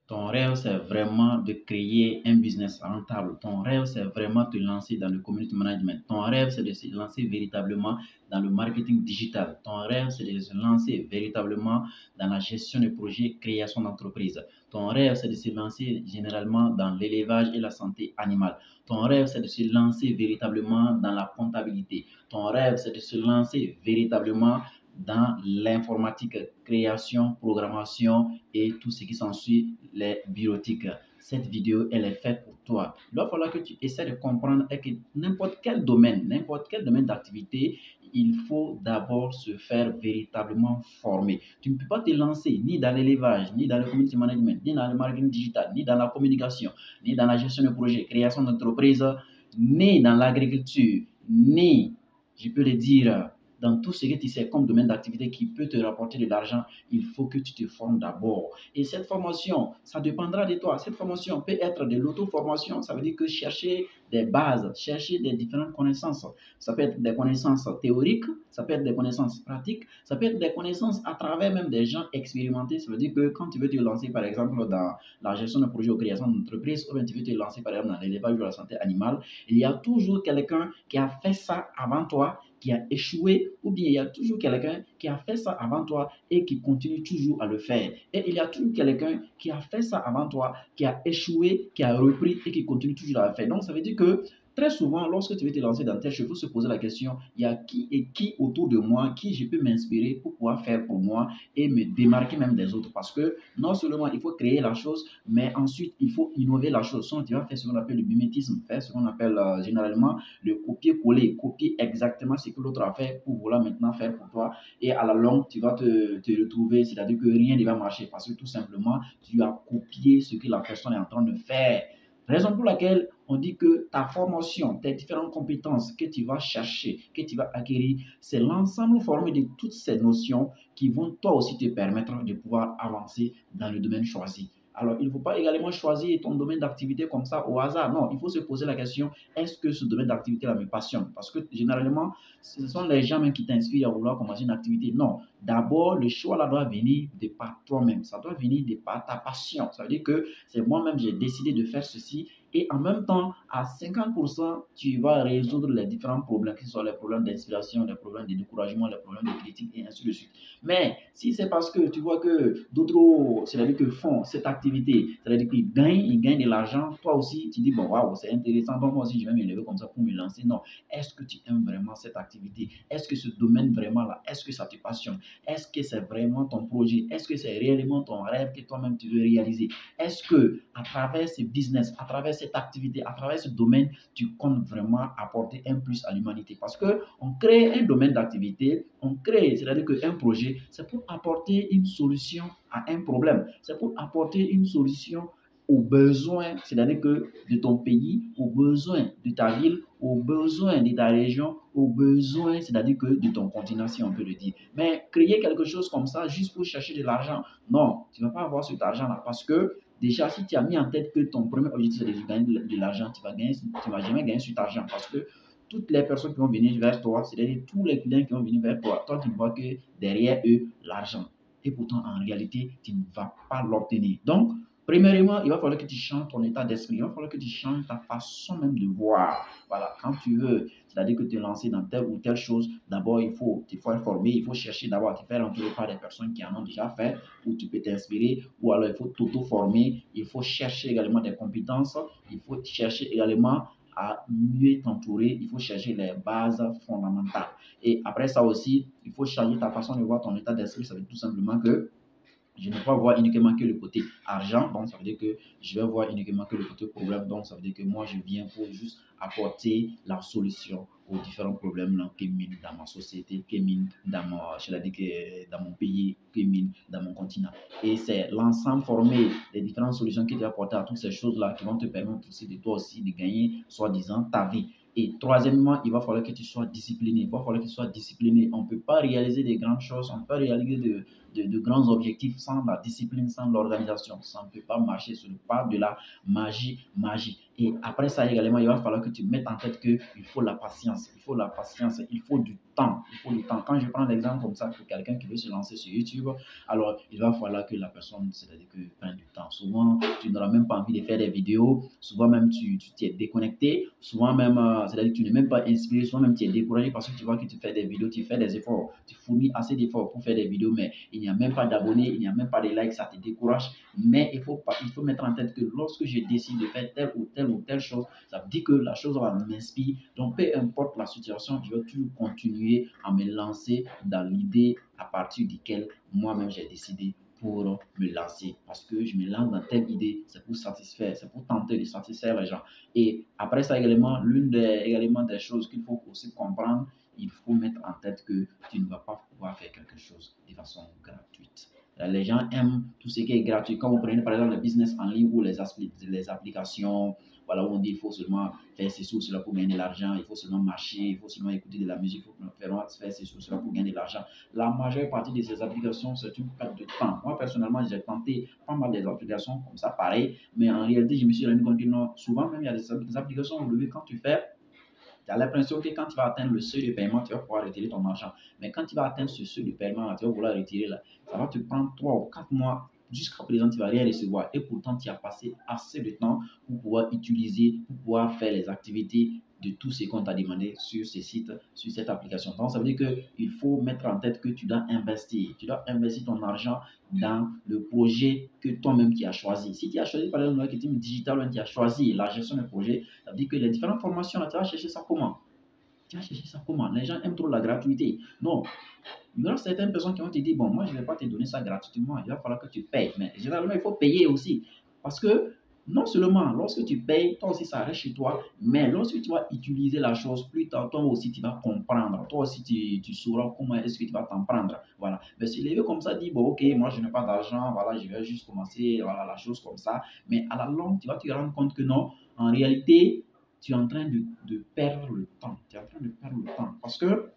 Ton rêve, c'est vraiment de créer un business rentable. Ton rêve, c'est vraiment de te lancer dans le community management. Ton rêve, c'est de se lancer véritablement dans le marketing digital. Ton rêve, c'est de se lancer véritablement dans la gestion de projets, création d'entreprise. Ton rêve, c'est de se lancer généralement dans l'élevage et la santé animale. Ton rêve, c'est de se lancer véritablement dans la comptabilité. Ton rêve, c'est de se lancer véritablement dans l'informatique, création, programmation et tout ce qui s'ensuit, les bureautiques. Cette vidéo, elle est faite pour toi. Il va falloir que tu essaies de comprendre que n'importe quel domaine d'activité, il faut d'abord se faire véritablement former. Tu ne peux pas te lancer ni dans l'élevage, ni dans le community management, ni dans le marketing digital, ni dans la communication, ni dans la gestion de projet, création d'entreprise, ni dans l'agriculture, ni, je peux le dire, dans tout ce que tu sais comme domaine d'activité qui peut te rapporter de l'argent, il faut que tu te formes d'abord. Et cette formation, ça dépendra de toi. Cette formation peut être de l'auto-formation. Ça veut dire que chercher des bases, chercher des différentes connaissances. Ça peut être des connaissances théoriques, ça peut être des connaissances pratiques, ça peut être des connaissances à travers même des gens expérimentés. Ça veut dire que quand tu veux te lancer, par exemple, dans la gestion de projet ou création d'entreprise, ou bien tu veux te lancer, par exemple, dans l'élevage ou la santé animale, il y a toujours quelqu'un qui a fait ça avant toi, qui a échoué, ou bien il y a toujours quelqu'un qui a fait ça avant toi et qui continue toujours à le faire. Et il y a toujours quelqu'un qui a fait ça avant toi, qui a échoué, qui a repris et qui continue toujours à le faire. Donc, ça veut dire que très souvent, lorsque tu veux te lancer dans tes cheveux, se poser la question, il y a qui et qui autour de moi, qui je peux m'inspirer pour pouvoir faire pour moi et me démarquer même des autres. Parce que non seulement il faut créer la chose, mais ensuite il faut innover la chose. Sinon, tu vas faire ce qu'on appelle le mimétisme, faire ce qu'on appelle généralement le copier-coller, copier exactement ce que l'autre a fait pour vouloir maintenant faire pour toi. Et à la longue, tu vas te retrouver, c'est-à-dire que rien ne va marcher parce que tout simplement, tu as copié ce que la personne est en train de faire. Raison pour laquelle on dit que ta formation, tes différentes compétences que tu vas chercher, que tu vas acquérir, c'est l'ensemble formé de toutes ces notions qui vont toi aussi te permettre de pouvoir avancer dans le domaine choisi. Alors, il ne faut pas également choisir ton domaine d'activité comme ça au hasard. Non, il faut se poser la question, est-ce que ce domaine d'activité-là me passionne? Parce que généralement, ce sont les gens même qui t'inspirent à vouloir commencer une activité. Non, d'abord, le choix là doit venir de par toi-même. Ça doit venir de par ta passion. Ça veut dire que c'est moi-même, j'ai décidé de faire ceci et en même temps, à 50%, tu vas résoudre les différents problèmes, que ce soit les problèmes d'inspiration, les problèmes de découragement, les problèmes de critique et ainsi de suite. Mais si c'est parce que tu vois que d'autres, c'est-à-dire que font cette activité, c'est-à-dire qu'ils gagnent de l'argent, toi aussi, tu dis, bon, waouh, c'est intéressant, donc moi aussi, je vais me lever comme ça pour me lancer. Non. Est-ce que tu aimes vraiment cette activité? Est-ce que ce domaine vraiment là, est-ce que ça te passionne? Est-ce que c'est vraiment ton projet? Est-ce que c'est réellement ton rêve que toi-même tu veux réaliser? Est-ce que à travers ce business, à travers cette activité, à travers ce domaine, tu comptes vraiment apporter un plus à l'humanité? Parce que on crée un domaine d'activité, on crée, c'est-à-dire qu'un projet, c'est pour apporter une solution à un problème. C'est pour apporter une solution aux besoins, c'est-à-dire que de ton pays, aux besoins de ta ville, aux besoins de ta région, aux besoins, c'est-à-dire que de ton continent, si on peut le dire. Mais créer quelque chose comme ça juste pour chercher de l'argent, non, tu ne vas pas avoir cet argent-là parce que déjà, si tu as mis en tête que ton premier objectif c'est de gagner de l'argent, tu vas jamais gagner cet argent parce que toutes les personnes qui vont venir vers toi, c'est-à-dire tous les clients qui vont venir vers toi, toi tu ne vois que derrière eux l'argent. Et pourtant, en réalité, tu ne vas pas l'obtenir. Donc, premièrement, il va falloir que tu changes ton état d'esprit. Il va falloir que tu changes ta façon même de voir. Voilà, quand tu veux, c'est-à-dire que tu es lancé dans telle ou telle chose, d'abord, il faut te faire former, il faut chercher d'abord à te faire entourer par des personnes qui en ont déjà fait, où tu peux t'inspirer, ou alors il faut t'auto-former, il faut chercher également des compétences, il faut chercher également à mieux t'entourer, il faut chercher les bases fondamentales. Et après ça aussi, il faut changer ta façon de voir ton état d'esprit. Ça veut dire tout simplement que je ne vais pas voir uniquement que le côté argent, donc ça veut dire que je vais voir uniquement que le côté problème, donc ça veut dire que moi je viens pour juste apporter la solution aux différents problèmes qui minent dans ma société, qui minent dans mon, je l'ai dit que dans mon pays, qui minent dans mon continent. Et c'est l'ensemble formé des différentes solutions qui te apporter à toutes ces choses-là qui vont te permettre aussi de toi aussi de gagner, soi-disant, ta vie. Et troisièmement, il va falloir que tu sois discipliné. Il va falloir que tu sois discipliné. On ne peut pas réaliser des grandes choses, on ne peut pas réaliser de grands objectifs sans la discipline, sans l'organisation. Ça ne peut pas marcher, ce n'est pas de la magie. Et après ça également, il va falloir que tu mettes en tête qu'il faut la patience, il faut la patience, il faut du temps, il faut du temps. Quand je prends l'exemple comme ça pour quelqu'un qui veut se lancer sur YouTube, alors il va falloir que la personne, c'est-à-dire que prenne du temps. Souvent, tu n'auras même pas envie de faire des vidéos, souvent même tu t'es déconnecté, souvent même, c'est-à-dire que tu n'es même pas inspiré, souvent même tu es découragé parce que tu vois que tu fais des vidéos, tu fais des efforts, tu fournis assez d'efforts pour faire des vidéos, mais il n'y a même pas d'abonnés, il n'y a même pas de likes, ça te décourage. Mais il faut mettre en tête que lorsque je décide de faire telle ou telle chose, ça veut dire que la chose va m'inspirer. Donc, peu importe la situation, je vais toujours continuer à me lancer dans l'idée à partir duquel moi-même j'ai décidé pour me lancer. Parce que je me lance dans telle idée, c'est pour satisfaire, c'est pour tenter de satisfaire les gens. Et après ça également, l'une des choses qu'il faut aussi comprendre, il faut mettre en tête que tu ne vas pas pouvoir faire quelque chose de façon gratuite. Les gens aiment tout ce qui est gratuit. Quand vous prenez par exemple le business en ligne ou les applications, voilà, où on dit il faut seulement faire ceci ou cela pour gagner de l'argent, il faut seulement marcher, il faut seulement écouter de la musique, il faut faire ceci ou cela pour gagner de l'argent. La majeure partie de ces applications, c'est une perte de temps. Moi, personnellement, j'ai tenté pas mal des applications comme ça, pareil, mais en réalité, je me suis rendu compte que non, souvent même, il y a des applications où quand tu fais, tu as l'impression que quand tu vas atteindre le seuil de paiement, tu vas pouvoir retirer ton argent. Mais quand tu vas atteindre ce seuil de paiement, tu vas vouloir retirer, là, ça va te prendre 3 ou 4 mois. Jusqu'à présent, tu ne vas rien recevoir. Et pourtant, tu as passé assez de temps pour pouvoir utiliser, pour pouvoir faire les activités de tout ce qu'on t'a demandé sur ce site, sur cette application. Donc, ça veut dire qu'il faut mettre en tête que tu dois investir. Tu dois investir ton argent dans le projet que toi-même tu as choisi. Si tu as choisi par exemple le marketing digital, tu as choisi la gestion de projet, ça veut dire que les différentes formations, là, tu vas chercher ça comment? Tu vas chercher ça comment? Les gens aiment trop la gratuité. Non. Il y aura certaines personnes qui vont te dire, bon, moi, je ne vais pas te donner ça gratuitement, il va falloir que tu payes. Mais généralement, il faut payer aussi. Parce que non seulement lorsque tu payes, toi aussi, ça reste chez toi, mais lorsque tu vas utiliser la chose plus tard, toi aussi, tu vas comprendre. Toi aussi, tu sauras comment est-ce que tu vas t'en prendre. Voilà. Mais si les vieux comme ça disent, bon, ok, moi, je n'ai pas d'argent, voilà, je vais juste commencer, voilà, la chose comme ça. Mais à la longue, tu vas te rendre compte que non, en réalité, tu es en train de perdre le temps. Tu es en train de perdre le temps. Parce que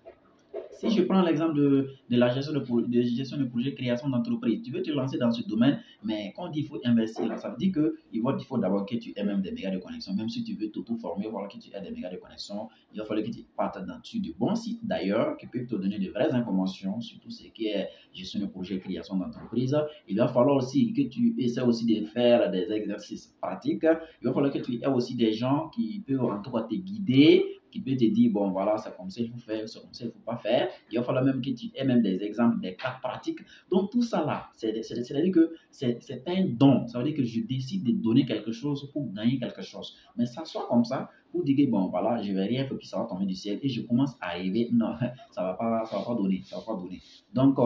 si je prends l'exemple de la gestion de projet, création d'entreprise, tu veux te lancer dans ce domaine, mais quand on dit qu'il faut investir, là, ça veut dire qu'il faut d'abord que tu aies même des mégas de connexion. Même si tu veux t'auto-former, voilà, que tu aies des mégas de connexion, il va falloir que tu partes sur de bons sites d'ailleurs qui peuvent te donner de vraies informations sur tout ce qui est gestion de projet, création d'entreprise. Il va falloir aussi que tu essaies aussi de faire des exercices pratiques. Il va falloir que tu aies aussi des gens qui peuvent en tout cas te guider, qui peut te dire, bon, voilà, c'est comme ça il faut faire, c'est comme ça il ne faut pas faire. Il va falloir même que tu aies même des exemples, des cas pratiques. Donc, tout ça là, c'est-à-dire que c'est un don. Ça veut dire que je décide de donner quelque chose pour gagner quelque chose. Mais ça soit comme ça, pour dire que, bon, voilà, je ne vais rien faire, puis ça va tomber du ciel, et je commence à rêver. Non, ça ne va pas donner, ça va pas donner. Donc,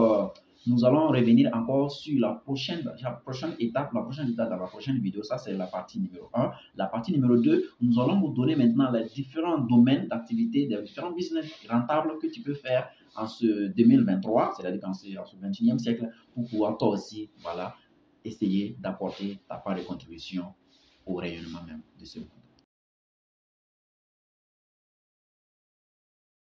nous allons revenir encore sur la prochaine étape dans la prochaine vidéo. Ça, c'est la partie numéro 1. La partie numéro 2, nous allons vous donner maintenant les différents domaines d'activité, les différents business rentables que tu peux faire en ce 2023, c'est-à-dire en ce 21e siècle, pour pouvoir toi aussi, voilà, essayer d'apporter ta part de contribution au rayonnement même de ce monde.